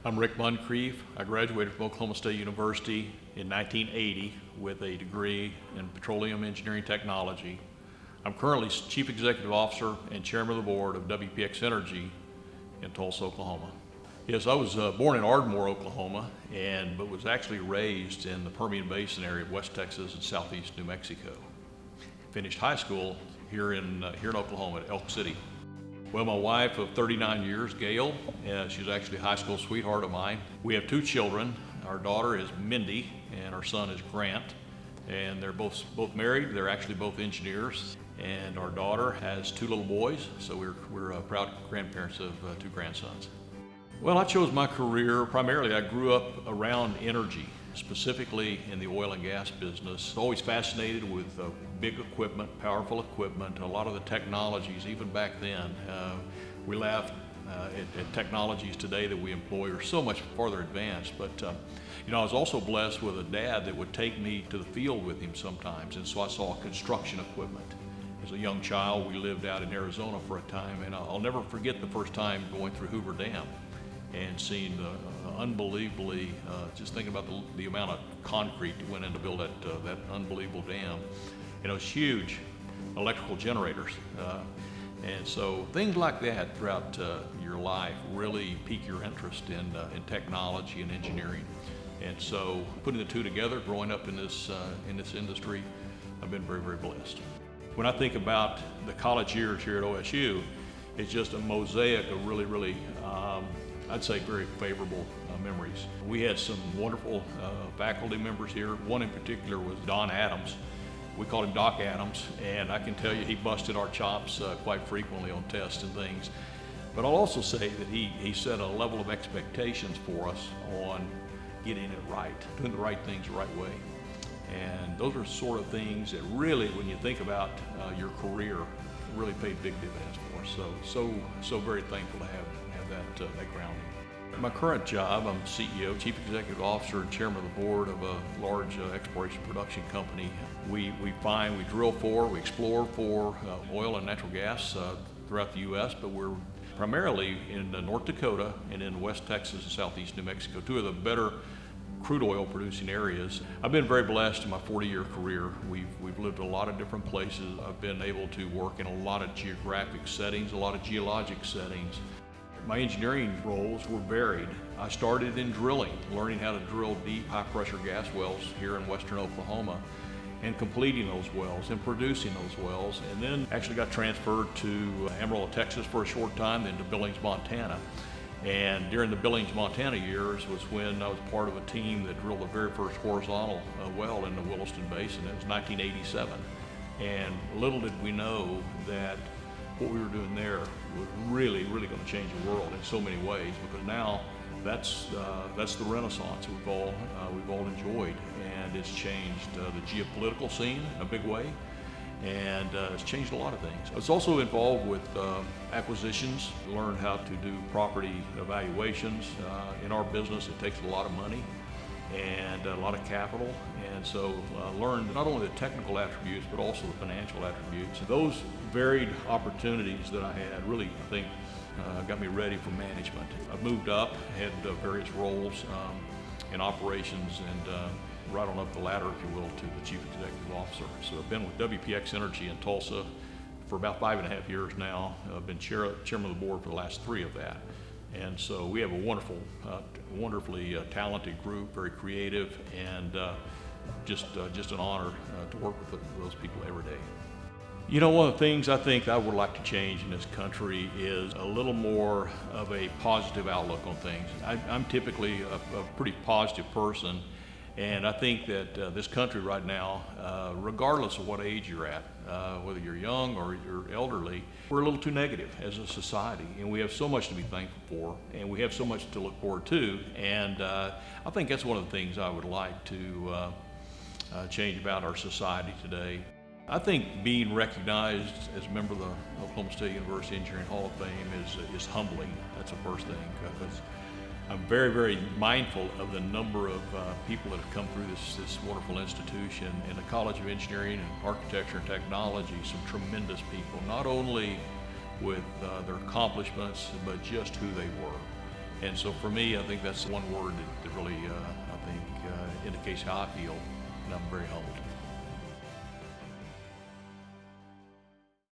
I'm Rick Muncrief. I graduated from Oklahoma State University in 1980 with a degree in petroleum engineering technology. I'm currently Chief Executive Officer and Chairman of the Board of WPX Energy in Tulsa, Oklahoma. Yes, I was born in Ardmore, Oklahoma, but was actually raised in the Permian Basin area of West Texas and southeast New Mexico. Finished high school here in Oklahoma at Elk City. Well, my wife of 39 years, Gail, she's actually a high school sweetheart of mine. We have two children. Our daughter is Mindy and our son is Grant, and they're both married. They're actually both engineers, and our daughter has two little boys, so we're proud grandparents of two grandsons. Well, I chose my career primarily. I grew up around energy, specifically in the oil and gas business. Always fascinated with big equipment, powerful equipment, a lot of the technologies, even back then. We laugh at technologies today that we employ are so much farther advanced, but I was also blessed with a dad that would take me to the field with him sometimes, and so I saw construction equipment. As a young child, we lived out in Arizona for a time, and I'll never forget the first time going through Hoover Dam and seeing unbelievably, just thinking about the amount of concrete that went in to build that unbelievable dam. It's huge electrical generators. And so things like that throughout your life really pique your interest in technology and engineering. And so putting the two together, growing up in this industry, I've been very, very blessed. When I think about the college years here at OSU, it's just a mosaic of really, I'd say very favorable memories. We had some wonderful faculty members here. One in particular was Don Adams. We called him Doc Adams, and I can tell you he busted our chops quite frequently on tests and things. But I'll also say that he set a level of expectations for us on getting it right, doing the right things the right way. And those are sort of things that really, when you think about your career, really paid big dividends for us. So very thankful to have that grounding. My current job, I'm CEO, Chief Executive Officer, and Chairman of the Board of a large exploration production company. We drill for, we explore for oil and natural gas throughout the U.S., but we're primarily in North Dakota and in West Texas and southeast New Mexico, two of the better crude oil producing areas. I've been very blessed in my 40-year career. We've lived a lot of different places. I've been able to work in a lot of geographic settings, a lot of geologic settings. My engineering roles were varied. I started in drilling, learning how to drill deep, high-pressure gas wells here in western Oklahoma, and completing those wells and producing those wells, and then actually got transferred to Amarillo, Texas for a short time, then to Billings, Montana. And during the Billings, Montana years was when I was part of a team that drilled the very first horizontal well in the Williston Basin. It was 1987. And little did we know that what we were doing there was really going to change the world in so many ways, because now that's the renaissance we've all enjoyed, and it's changed the geopolitical scene in a big way, and it's changed a lot of things. It's also involved with acquisitions, learned how to do property evaluations. In our business, it takes a lot of money and a lot of capital, and so learned not only the technical attributes but also the financial attributes. Those varied opportunities that I had really, I think, got me ready for management. I've moved up, had various roles in operations, and right on up the ladder, if you will, to the Chief Executive Officer. So I've been with WPX Energy in Tulsa for about 5.5 years now. I've been chairman of the board for the last 3 of that. And so we have a wonderfully talented group, very creative, and just an honor to work with those people every day. One of the things I think I would like to change in this country is a little more of a positive outlook on things. I'm typically a pretty positive person, and I think that this country right now, regardless of what age you're at, whether you're young or you're elderly, we're a little too negative as a society, and we have so much to be thankful for, and we have so much to look forward to, and I think that's one of the things I would like to change about our society today. I think being recognized as a member of the Oklahoma State University Engineering Hall of Fame is humbling. That's the first thing, because I'm very mindful of the number of people that have come through this wonderful institution. In the College of Engineering and Architecture and Technology, some tremendous people, not only with their accomplishments, but just who they were. And so for me, I think that's one word that really, indicates how I feel, and I'm very humbled.